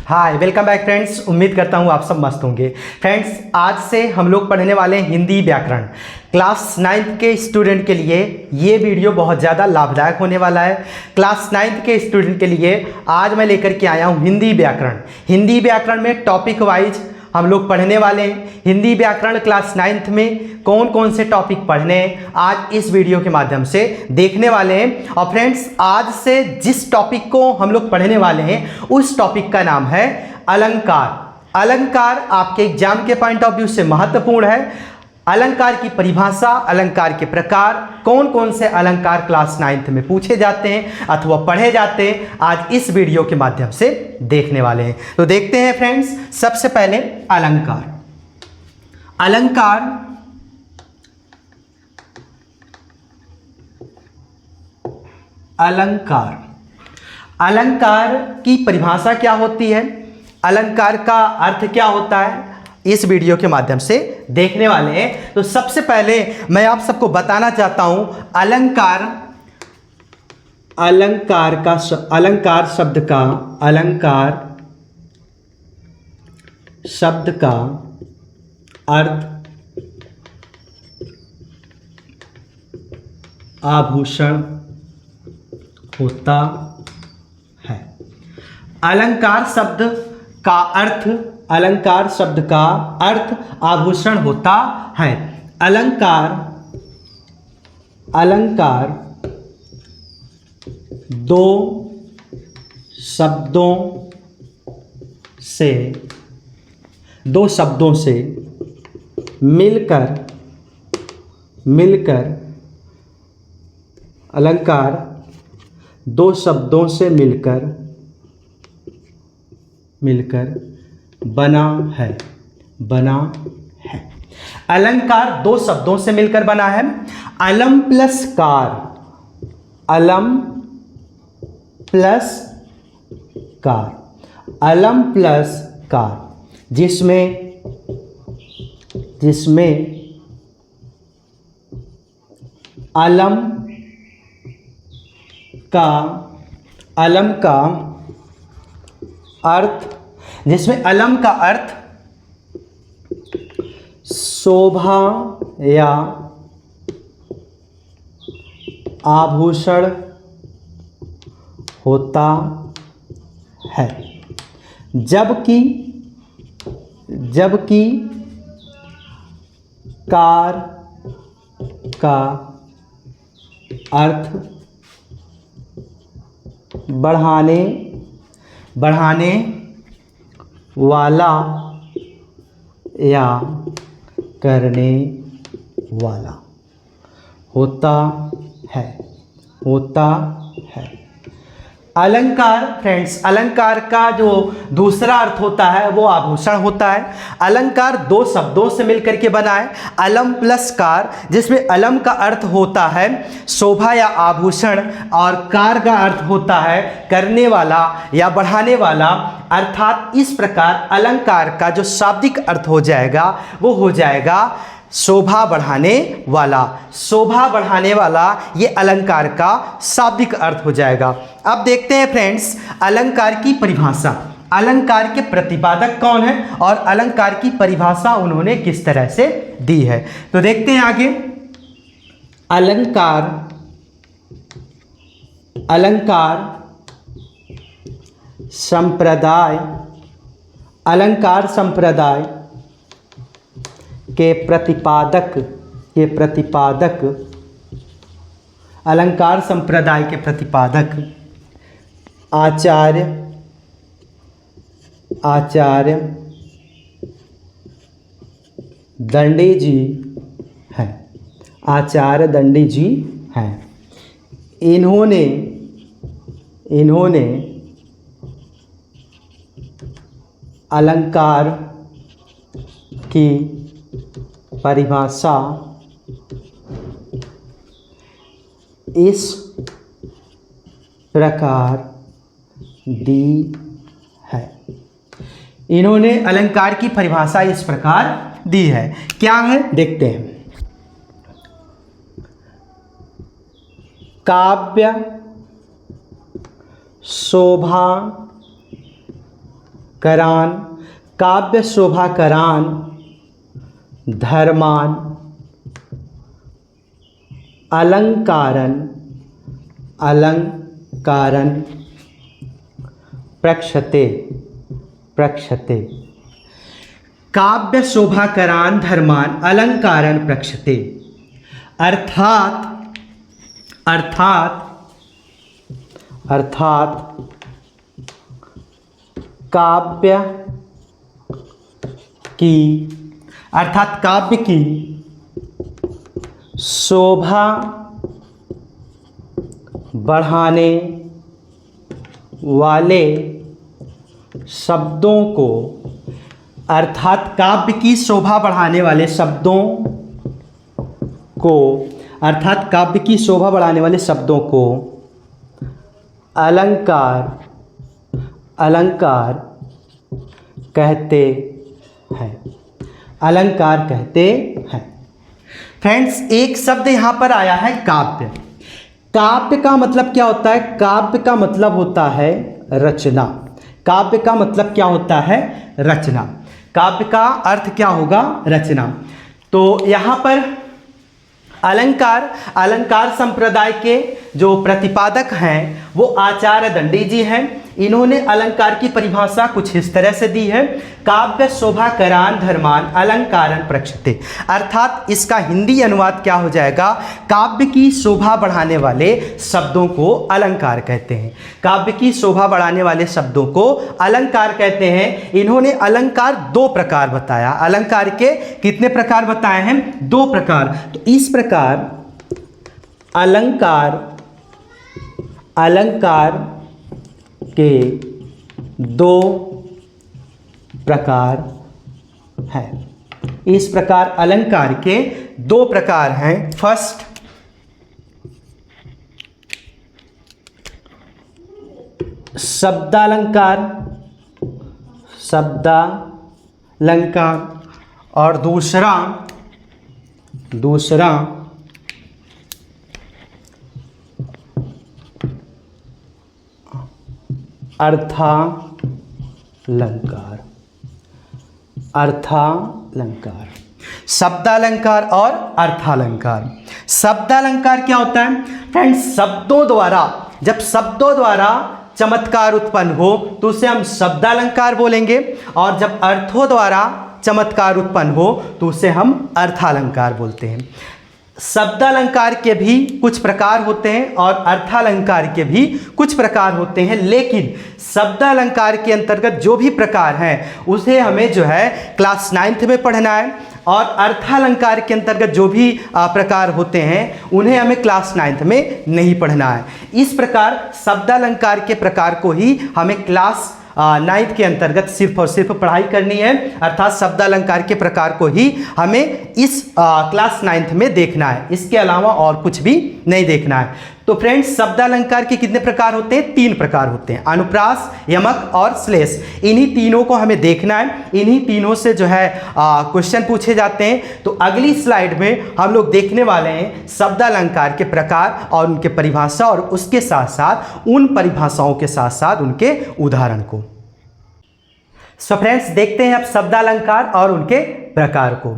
Hi welcome back friends. उम्मीद करता हूँ आप सब मस्त होंगे। फ्रेंड्स, आज से हम लोग पढ़ने वाले हैं हिंदी व्याकरण। क्लास 9th के स्टूडेंट के लिए ये वीडियो बहुत ज़्यादा लाभदायक होने वाला है। क्लास 9th के स्टूडेंट के लिए आज मैं लेकर के आया हूँ हिंदी व्याकरण। हिंदी व्याकरण में टॉपिक वाइज हम लोग पढ़ने वाले हैं। हिंदी व्याकरण क्लास 9th में कौन कौन से टॉपिक पढ़ने हैं आज इस वीडियो के माध्यम से देखने वाले हैं। और फ्रेंड्स, आज से जिस टॉपिक को हम लोग पढ़ने वाले हैं उस टॉपिक का नाम है अलंकार। अलंकार आपके एग्जाम के पॉइंट ऑफ व्यू से महत्वपूर्ण है। अलंकार की परिभाषा, अलंकार के प्रकार, कौन कौन से अलंकार क्लास 9th में पूछे जाते हैं अथवा पढ़े जाते हैं, आज इस वीडियो के माध्यम से देखने वाले हैं। तो देखते हैं फ्रेंड्स, सबसे पहले अलंकार। अलंकार अलंकार अलंकार की परिभाषा क्या होती है, अलंकार का अर्थ क्या होता है, इस वीडियो के माध्यम से देखने वाले हैं। तो सबसे पहले मैं आप सबको बताना चाहता हूं अलंकार शब्द का अर्थ आभूषण होता है। अलंकार शब्द का अर्थ आभूषण होता है। अलंकार दो शब्दों से मिलकर अलंकार दो शब्दों से मिलकर बना है। अलंकार दो शब्दों से मिलकर बना है। अलम प्लस कार, जिसमें अलम का अर्थ शोभा या आभूषण होता है, जबकि कार का अर्थ बढ़ाने वाला या करने वाला होता है। अलंकार फ्रेंड्स, अलंकार का जो दूसरा अर्थ होता है वो आभूषण होता है। अलंकार दो शब्दों से मिलकर के बना है, अलम प्लस कार, जिसमें अलम का अर्थ होता है शोभा या आभूषण और कार का अर्थ होता है करने वाला या बढ़ाने वाला। अर्थात इस प्रकार अलंकार का जो शाब्दिक अर्थ हो जाएगा वो हो जाएगा शोभा बढ़ाने वाला। ये अलंकार का शाब्दिक अर्थ हो जाएगा। अब देखते हैं फ्रेंड्स अलंकार की परिभाषा। अलंकार के प्रतिपादक कौन है और अलंकार की परिभाषा उन्होंने किस तरह से दी है, तो देखते हैं आगे। अलंकार संप्रदाय के प्रतिपादक अलंकार संप्रदाय के प्रतिपादक आचार्य दंडी जी हैं। आचार्य दंडी जी हैं। इन्होंने अलंकार की परिभाषा इस प्रकार दी है। इन्होंने अलंकार की परिभाषा इस प्रकार दी है। क्या है देखते हैं। काव्य शोभा करान, काव्य शोभा करान, धर्मान, अलंकारन, अलंकारन, प्रक्षते, प्रक्षते। काव्य शोभा करान, धर्मान, अलंकारन, प्रक्षते। अर्थात काव्य की शोभा बढ़ाने वाले शब्दों को, अर्थात काव्य की शोभा बढ़ाने वाले शब्दों को, अर्थात काव्य की शोभा बढ़ाने वाले शब्दों को अलंकार कहते हैं, अलंकार कहते हैं। फ्रेंड्स, एक शब्द यहाँ पर आया है काव्य। काव्य का मतलब क्या होता है? काव्य का मतलब होता है रचना। काव्य का मतलब क्या होता है? रचना। काव्य का अर्थ क्या होगा? रचना। तो यहाँ पर अलंकार संप्रदाय के जो प्रतिपादक हैं वो आचार्य दंडी जी हैं। इन्होंने अलंकार की परिभाषा कुछ इस तरह से दी है, काव्य शोभा करान, धर्मान, अलंकारन, प्रक्षते। अर्थात इसका हिंदी अनुवाद क्या हो जाएगा? काव्य की शोभा बढ़ाने वाले शब्दों को अलंकार कहते हैं। काव्य की शोभा बढ़ाने वाले शब्दों को अलंकार कहते हैं। इन्होंने अलंकार 2 प्रकार बताया। अलंकार के कितने प्रकार बताए हैं? 2 प्रकार। तो इस प्रकार अलंकार के 2 प्रकार हैं। इस प्रकार अलंकार के 2 प्रकार हैं। फर्स्ट, शब्दालंकार, और दूसरा अर्थालंकार। शब्दालंकार और अर्थालंकार। शब्दालंकार क्या होता है? फ्रेंड्स, जब शब्दों द्वारा चमत्कार उत्पन्न हो तो उसे हम शब्दालंकार बोलेंगे, और जब अर्थों द्वारा चमत्कार उत्पन्न हो तो उसे हम अर्थालंकार बोलते हैं। शब्दालंकार के भी कुछ प्रकार होते हैं और अर्थालंकार के भी कुछ प्रकार होते हैं, लेकिन शब्दालंकार के अंतर्गत जो भी प्रकार हैं उसे हमें जो है क्लास 9th में पढ़ना है, और अर्थालंकार के अंतर्गत जो भी प्रकार होते हैं उन्हें हमें क्लास 9th में नहीं पढ़ना है। इस प्रकार शब्दालंकार के प्रकार को ही हमें क्लास 9th के अंतर्गत सिर्फ और सिर्फ पढ़ाई करनी है, अर्थात शब्दालंकार के प्रकार को ही हमें इस क्लास 9th में देखना है। इसके अलावा और कुछ भी नहीं देखना है। तो फ्रेंड्स, शब्दालंकार के कितने प्रकार होते हैं? 3 प्रकार होते हैं, अनुप्रास, यमक और श्लेष। इन्हीं तीनों को हमें देखना है। इन्हीं तीनों से जो है क्वेश्चन पूछे जाते हैं। तो अगली स्लाइड में हम लोग देखने वाले हैं शब्दालंकार के प्रकार और उनके परिभाषा, और उसके साथ साथ उन परिभाषाओं के साथ साथ उनके उदाहरण को। सो फ्रेंड्स, देखते हैं अब शब्दालंकार और उनके प्रकार को।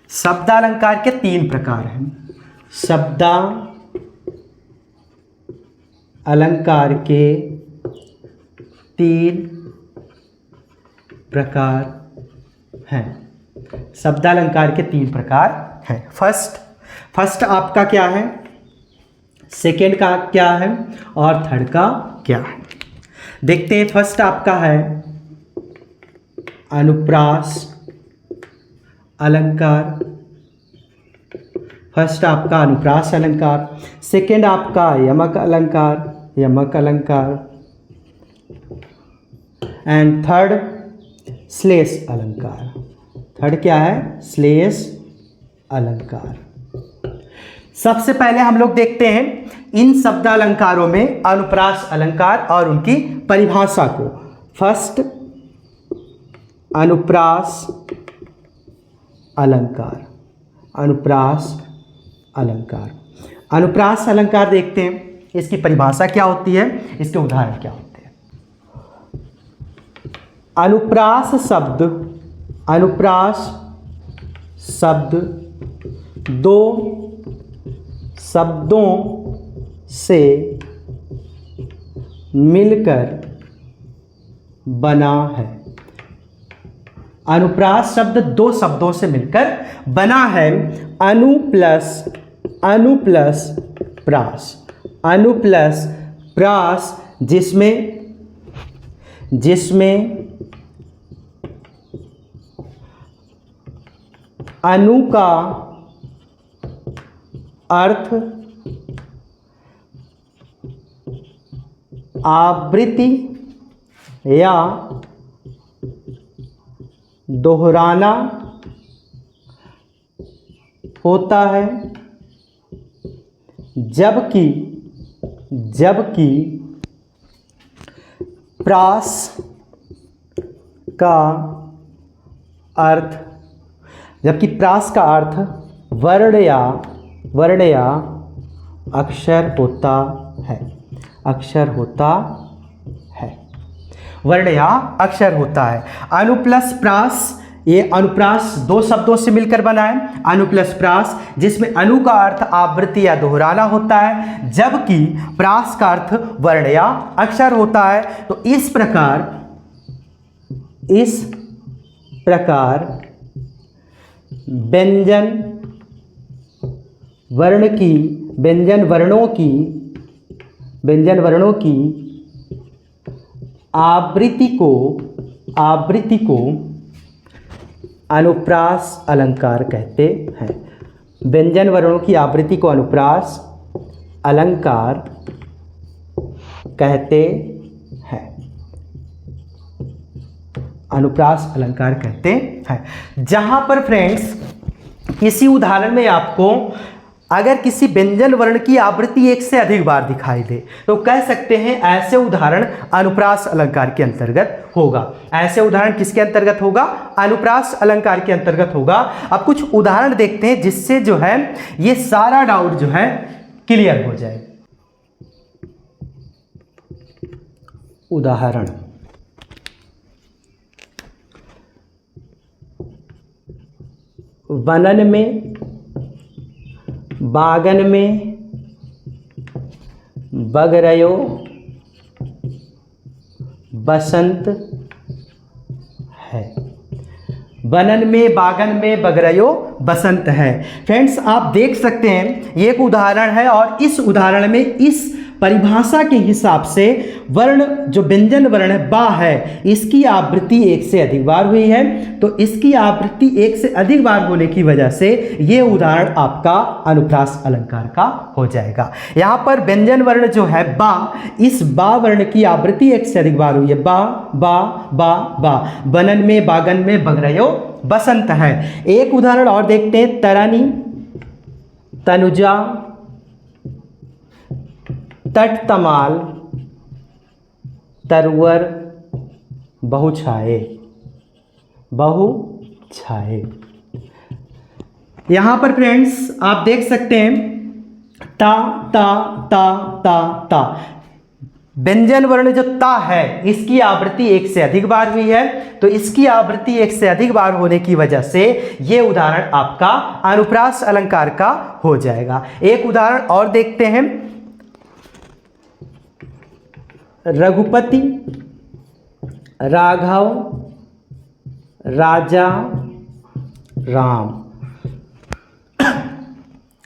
शब्दालंकार के 3 प्रकार हैं। शब्दालंकार के 3 प्रकार हैं। शब्दालंकार के 3 प्रकार हैं। फर्स्ट आपका क्या है, सेकेंड का क्या है, और थर्ड का क्या है। देखते हैं। फर्स्ट आपका है अनुप्रास अलंकार। फर्स्ट आपका अनुप्रास अलंकार, सेकेंड आपका यमक अलंकार, एंड थर्ड श्लेष अलंकार। थर्ड क्या है? श्लेष अलंकार। सबसे पहले हम लोग देखते हैं इन शब्दालंकारों में अनुप्रास अलंकार और उनकी परिभाषा को। फर्स्ट, अनुप्रास अलंकार। अनुप्रास अलंकार। अनुप्रास अलंकार देखते हैं, इसकी परिभाषा क्या होती है, इसके उदाहरण क्या होते हैं। अनुप्रास शब्द दो शब्दों से मिलकर बना है। अनुप्रास शब्द दो शब्दों से मिलकर बना है। अनु प्लस प्रास, अनु प्लस प्रास, जिसमें अनु का अर्थ आवृत्ति या दोहराना होता है, जबकि प्रास का अर्थ वर्ण या अक्षर होता है, वर्ण या अक्षर होता है। अनु प्लस प्रास, ये अनुप्रास दो शब्दों से मिलकर बना है। अनु प्लस प्रास, जिसमें अनु का अर्थ आवृत्ति या दोहराना होता है, जबकि प्रास का अर्थ वर्ण या अक्षर होता है। तो इस प्रकार व्यंजन वर्णों की आवृत्ति को अनुप्रास अलंकार कहते हैं। व्यंजन वर्णों की आवृत्ति को अनुप्रास अलंकार कहते हैं, अनुप्रास अलंकार कहते हैं। जहां पर फ्रेंड्स किसी उदाहरण में आपको अगर किसी व्यंजन वर्ण की आवृत्ति एक से अधिक बार दिखाई दे तो कह सकते हैं ऐसे उदाहरण अनुप्रास अलंकार के अंतर्गत होगा। ऐसे उदाहरण किसके अंतर्गत होगा, अनुप्रास अलंकार के अंतर्गत होगा। अब कुछ उदाहरण देखते हैं जिससे जो है ये सारा डाउट जो है क्लियर हो जाए। उदाहरण, वनन में, बागन में, बगरयो, बसंत है। वनन में, बागन में, बगरयो, बसंत है। फ्रेंड्स आप देख सकते हैं ये एक उदाहरण है और इस उदाहरण में इस परिभाषा के हिसाब से वर्ण जो व्यंजन वर्ण है बा है, इसकी आवृत्ति एक से अधिक बार हुई है। तो इसकी आवृत्ति एक से अधिक बार होने की वजह से ये उदाहरण आपका अनुप्रास अलंकार का हो जाएगा। यहाँ पर व्यंजन वर्ण जो है बा, इस बा वर्ण की आवृत्ति एक से अधिक बार हुई है। बा बा बा बा, वनन में, बागन में, बगरयो, बसंत है। एक उदाहरण और देखते हैं, तरनी, तनुजा, तटतमाल, तरवर, बहुछाए, यहां पर फ्रेंड्स आप देख सकते हैं ता ता ता ता ता, व्यंजन वर्ण जो ता है इसकी आवृत्ति एक से अधिक बार हुई है। तो इसकी आवृत्ति एक से अधिक बार होने की वजह से यह उदाहरण आपका अनुप्रास अलंकार का हो जाएगा। एक उदाहरण और देखते हैं, रघुपति, राघव, राजा, राम।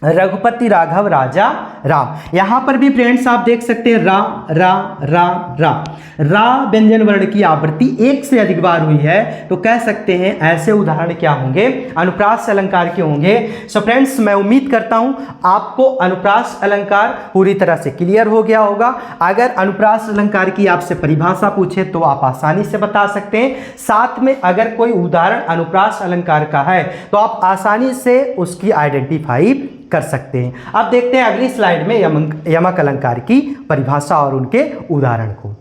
रघुपति, राघव, राजा, राम। यहां पर भी फ्रेंड्स आप देख सकते हैं रा रा रा रा, रा व्यंजन वर्ण की आवृत्ति एक से अधिक बार हुई है। तो कह सकते हैं ऐसे उदाहरण क्या होंगे, अनुप्रास अलंकार के होंगे। सो फ्रेंड्स मैं उम्मीद करता हूं आपको अनुप्रास अलंकार पूरी तरह से क्लियर हो गया होगा। अगर अनुप्रास अलंकार की आपसे परिभाषा पूछे तो आप आसानी से बता सकते हैं। साथ में अगर कोई उदाहरण अनुप्रास अलंकार का है तो आप आसानी से उसकी आइडेंटिफाई कर सकते हैं। अब देखते हैं अगली स्लाइड में यमक अलंकार की परिभाषा और उनके उदाहरण को।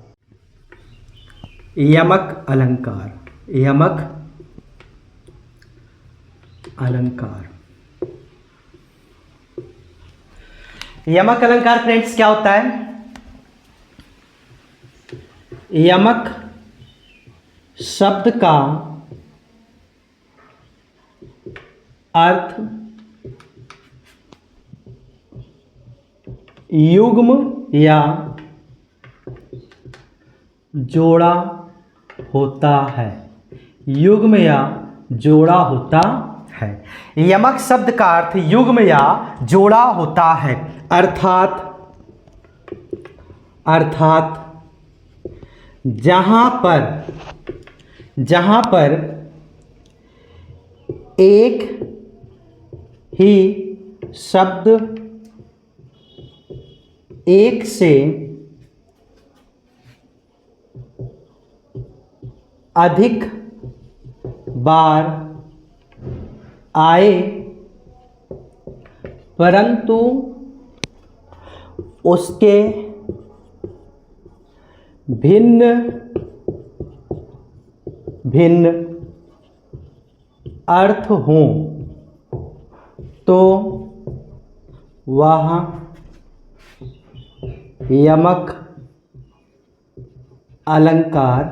यमक अलंकार, यमक अलंकार यमक अलंकार फ्रेंड्स क्या होता है? यमक शब्द का अर्थ युग्म या जोड़ा होता है। युग्म या जोड़ा होता है। यमक शब्द का अर्थ युग्म या जोड़ा होता है। अर्थात जहां पर एक ही शब्द एक से अधिक बार आए परंतु उसके भिन्न भिन्न अर्थ हों तो वह यमक अलंकार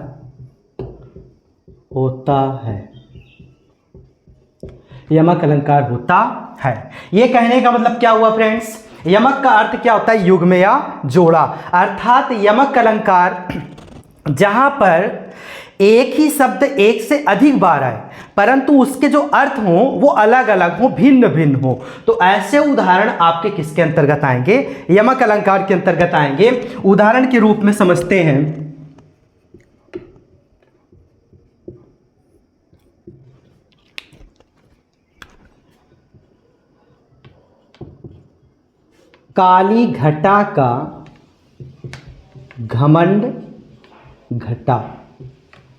होता है। यमक अलंकार होता है। ये कहने का मतलब क्या हुआ फ्रेंड्स? यमक का अर्थ क्या होता है? युग्म या जोड़ा। अर्थात यमक अलंकार जहां पर एक ही शब्द एक से अधिक बार आए परंतु उसके जो अर्थ हों वो अलग अलग हों, भिन्न भिन्न हो, तो ऐसे उदाहरण आपके किसके अंतर्गत आएंगे? यमक अलंकार के अंतर्गत आएंगे। उदाहरण के रूप में समझते हैं। काली घटा का घमंड घटा।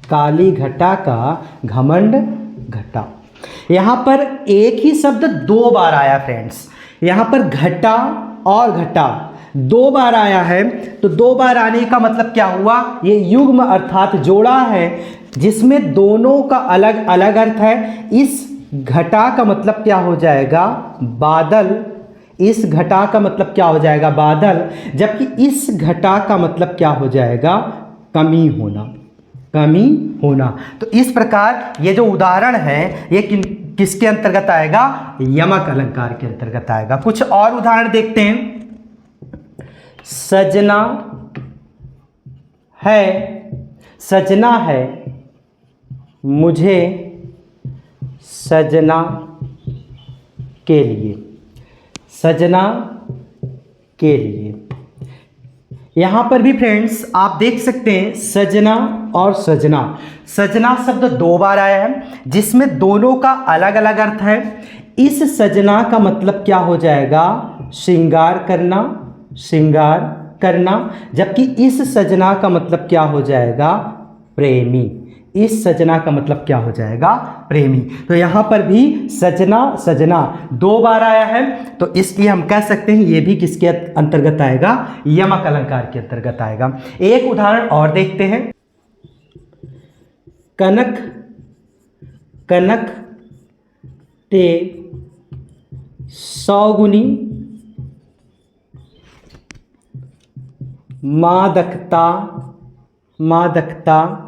काली घटा का घमंड घटा। यहां पर एक ही शब्द दो बार आया फ्रेंड्स। यहां पर घटा और घटा दो बार आया है, तो दो बार आने का मतलब क्या हुआ? ये युग्म अर्थात जोड़ा है जिसमें दोनों का अलग अलग अर्थ है। इस घटा का मतलब क्या हो जाएगा? बादल। इस घटा का मतलब क्या हो जाएगा? बादल। जबकि इस घटा का मतलब क्या हो जाएगा? कमी होना। कमी होना। तो इस प्रकार ये जो उदाहरण है ये किसके अंतर्गत आएगा? यमक अलंकार के अंतर्गत आएगा। कुछ और उदाहरण देखते हैं। सजना है मुझे सजना के लिए। सजना के लिए। यहां पर भी फ्रेंड्स आप देख सकते हैं सजना और सजना। सजना शब्द दो बार आया है जिसमें दोनों का अलग अलग अर्थ है। इस सजना का मतलब क्या हो जाएगा? श्रृंगार करना। श्रृंगार करना। जबकि इस सजना का मतलब क्या हो जाएगा? प्रेमी। इस सजना का मतलब क्या हो जाएगा? प्रेमी। तो यहां पर भी सजना सजना दो बार आया है, तो इसलिए हम कह सकते हैं ये भी किसके अंतर्गत आएगा? यमक अलंकार के अंतर्गत आएगा। एक उदाहरण और देखते हैं। कनक कनक ते सौगुनी मादकता मादकता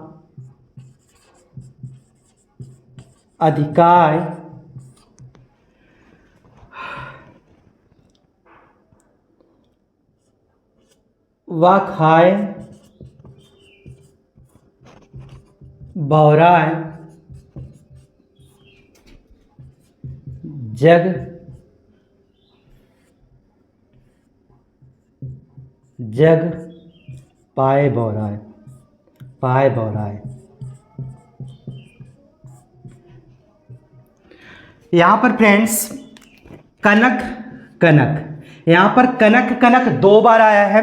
अधिकार व खाए बौराए जग जग पाए बौराए। पाए बौराए। यहां पर फ्रेंड्स कनक कनक, यहां पर कनक कनक दो बार आया है।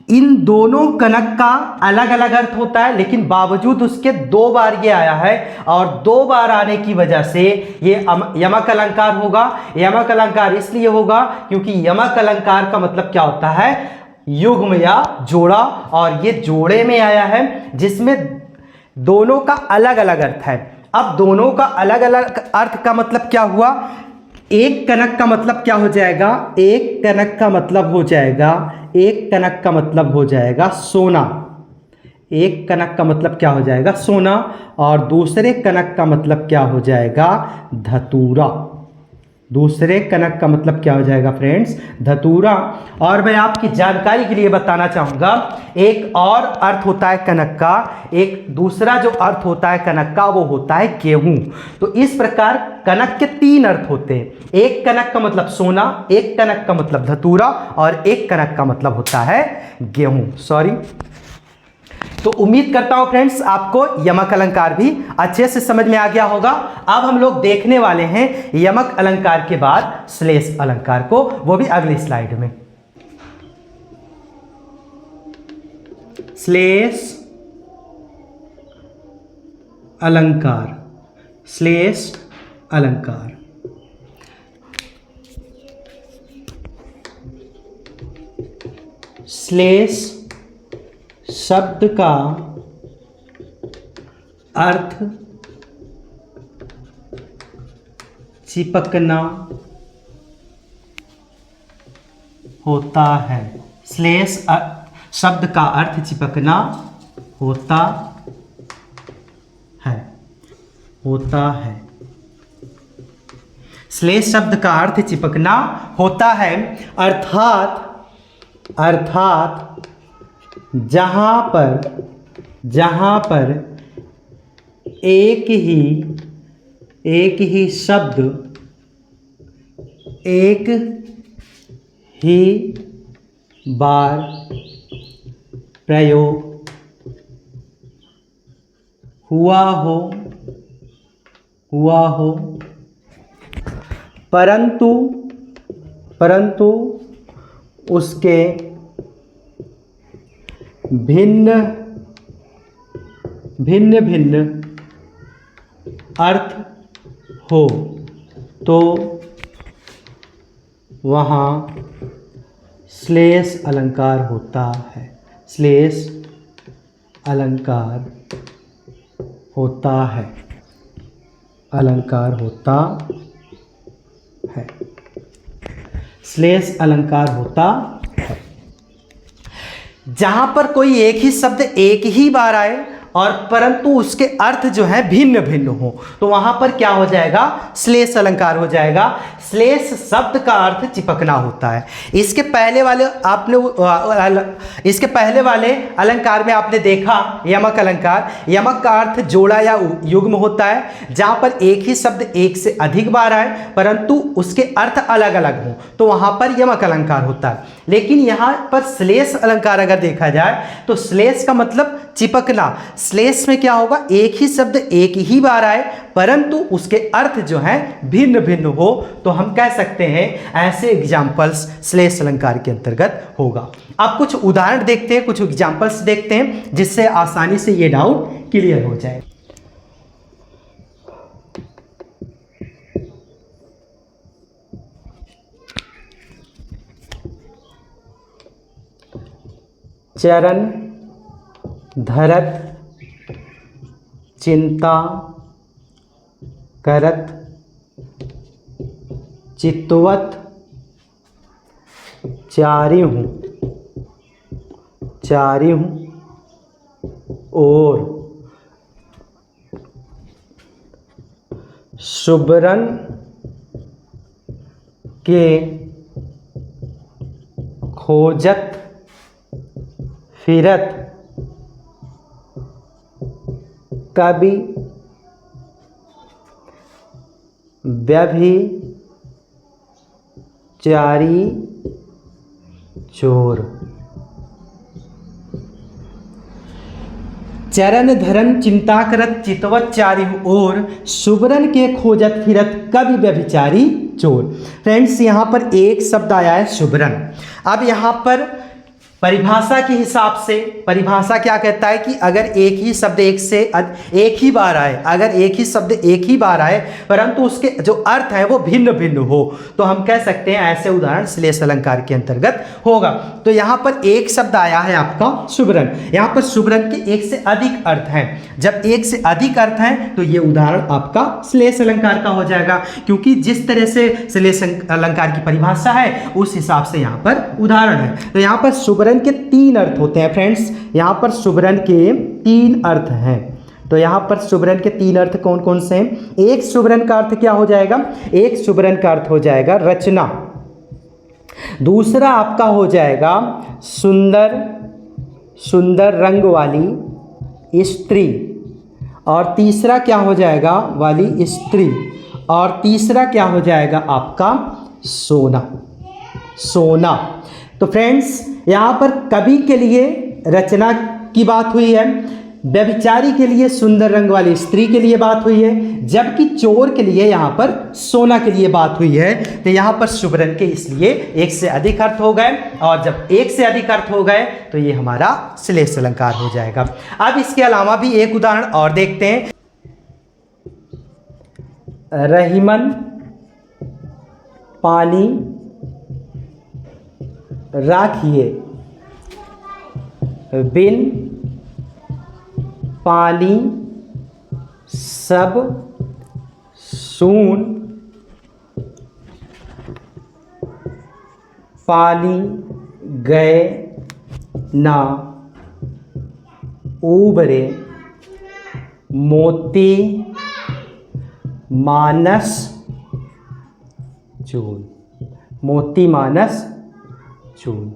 इन दोनों कनक का अलग अलग अर्थ होता है, लेकिन बावजूद उसके दो बार ये आया है और दो बार आने की वजह से ये यमक अलंकार होगा। यमक अलंकार इसलिए होगा क्योंकि यमक अलंकार का मतलब क्या होता है? युग्म या जोड़ा, और ये जोड़े में आया है जिसमें दोनों का अलग अलग अर्थ है। अब दोनों का अलग अलग अर्थ का मतलब क्या हुआ? एक कनक का मतलब क्या हो जाएगा? एक कनक का मतलब हो जाएगा, एक कनक का मतलब हो जाएगा सोना। एक कनक का मतलब क्या हो जाएगा? सोना। और दूसरे कनक का मतलब क्या हो जाएगा? धतूरा। दूसरे कनक का मतलब क्या हो जाएगा फ्रेंड्स? धतूरा। और मैं आपकी जानकारी के लिए बताना चाहूँगा, एक और अर्थ होता है कनक का, एक दूसरा जो अर्थ होता है कनक का वो होता है गेहूं। तो इस प्रकार कनक के 3 अर्थ होते हैं। एक कनक का मतलब सोना, एक कनक का मतलब धतूरा और एक कनक का मतलब होता है गेहूं। सॉरी। तो उम्मीद करता हूं फ्रेंड्स आपको यमक अलंकार भी अच्छे से समझ में आ गया होगा। अब हम लोग देखने वाले हैं यमक अलंकार के बाद श्लेष अलंकार को, वो भी अगली स्लाइड में। श्लेष अलंकार, श्लेष अलंकार। श्लेष शब्द का अर्थ चिपकना होता है। श्लेष शब्द का अर्थ चिपकना होता है, होता है। श्लेष शब्द का अर्थ चिपकना होता है, अर्थात जहाँ पर एक ही शब्द एक ही बार प्रयोग हुआ हो परंतु उसके भिन्न अर्थ हो तो वहाँ श्लेष अलंकार होता है। श्लेष अलंकार होता है, अलंकार होता है, श्लेष अलंकार होता है। जहां पर कोई एक ही शब्द एक ही बार आए और परंतु उसके अर्थ जो है भिन्न भिन्न हो तो वहां पर क्या हो जाएगा? श्लेष अलंकार हो जाएगा। श्लेष शब्द का अर्थ चिपकना होता है। इसके पहले वाले अलंकार में आपने देखा यमक अलंकार, यमक का अर्थ जोड़ा या युग्म होता है, जहां पर एक ही शब्द एक से अधिक बार आए परंतु उसके अर्थ अलग अलग हो तो वहां पर यमक अलंकार होता है। लेकिन यहां पर श्लेष अलंकार अगर देखा जाए तो श्लेष का मतलब चिपकना। श्लेष में क्या होगा? एक ही शब्द एक ही बार आए परंतु उसके अर्थ जो हैं भिन्न भिन्न हो तो हम कह सकते हैं ऐसे एग्जाम्पल्स श्लेष अलंकार के अंतर्गत होगा। अब कुछ उदाहरण देखते हैं, कुछ एग्जाम्पल्स देखते हैं जिससे आसानी से ये डाउट क्लियर हो जाए। चरण धरत चिंता करत चितवत चारि हूँ और सुबरन के खोजत फिरत कभी व्यभिचारी चोर। चरण धरन चिंता करत चितवत चारि और सुबरन के खोजत फिरत कभी व्यभिचारी चोर। फ्रेंड्स यहाँ पर एक शब्द आया है सुबरन। अब यहाँ पर परिभाषा के हिसाब से परिभाषा क्या कहता है कि अगर एक ही शब्द एक ही बार आए, अगर एक ही शब्द एक ही बार आए परंतु उसके जो अर्थ है वो भिन्न भिन्न हो, तो हम कह सकते हैं ऐसे उदाहरण श्लेष अलंकार के अंतर्गत होगा। तो यहाँ पर एक शब्द आया है आपका शुभ्रन, यहाँ पर शुभ्रन के एक से अधिक अर्थ हैं। जब एक से अधिक अर्थ हैं तो ये उदाहरण आपका श्लेष अलंकार का हो जाएगा, क्योंकि जिस तरह से श्लेष अलंकार की परिभाषा है उस हिसाब से यहाँ पर उदाहरण है। तो यहाँ पर शुभ्रन के 3 अर्थ होते हैं फ्रेंड्स, यहाँ पर शुभ्रन के 3 अर्थ हैं। तो यहाँ पर शुभ्रन के 3 अर्थ कौन कौन से हैं? एक शुभ्रन का अर्थ क्या हो जाएगा? एक शुभ्रन का अर्थ हो जाएगा रचना, दूसरा आपका हो जाएगा सुंदर, सुंदर रंग वाली स्त्री, और तीसरा क्या हो जाएगा? वाली स्त्री, और तीसरा क्या हो जाएगा आपका? सोना, सोना। तो फ्रेंड्स यहाँ पर कवि के लिए रचना की बात हुई है, व्यभिचारी के लिए सुंदर रंग वाली स्त्री के लिए बात हुई है, जबकि चोर के लिए यहाँ पर सोना के लिए बात हुई है। तो यहाँ पर शुभ्रन के इसलिए एक से अधिक अर्थ हो गए, और जब एक से अधिक अर्थ हो गए तो ये हमारा श्लेष अलंकार हो जाएगा। अब इसके अलावा भी एक उदाहरण और देखते हैं। रहीमन पानी राखिए, बिन पानी सब सून, पानी गए ना उबरे, मोती मानस चून, मोती मानस चून।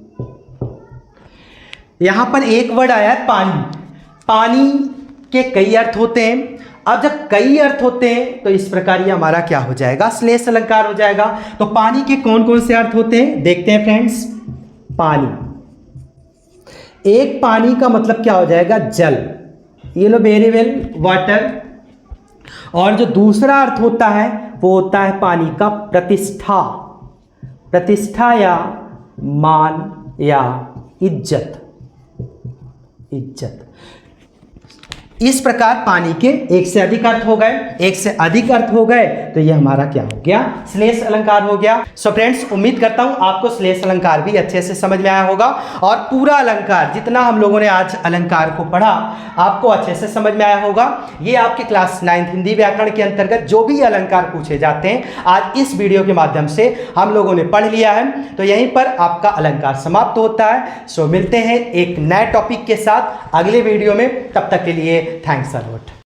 यहां पर एक वर्ड आया है पानी। पानी के कई अर्थ होते हैं। अब जब कई अर्थ होते हैं तो इस प्रकार ये हमारा क्या हो जाएगा? श्लेष अलंकार हो जाएगा। तो पानी के कौन कौन से अर्थ होते हैं देखते हैं फ्रेंड्स। पानी, एक पानी का मतलब क्या हो जाएगा? जल, ये लो वेरी वेल, वाटर। और जो दूसरा अर्थ होता है वो होता है पानी का प्रतिष्ठा, प्रतिष्ठा या मान या इज्जत, इज्जत। इस प्रकार पानी के एक से अधिक अर्थ हो गए, एक से अधिक अर्थ हो गए तो ये हमारा क्या हो गया? श्लेष अलंकार हो गया। सो फ्रेंड्स, उम्मीद करता हूं आपको श्लेष अलंकार भी अच्छे से समझ में आया होगा, और पूरा अलंकार जितना हम लोगों ने आज अलंकार को पढ़ा आपको अच्छे से समझ में आया होगा। ये आपके क्लास 9 हिंदी व्याकरण के अंतर्गत जो भी अलंकार पूछे जाते हैं आज इस वीडियो के माध्यम से हम लोगों ने पढ़ लिया है। तो यहीं पर आपका अलंकार समाप्त होता है। सो मिलते हैं एक नए टॉपिक के साथ अगले वीडियो में, तब तक के लिए थैंक्स अ लॉट।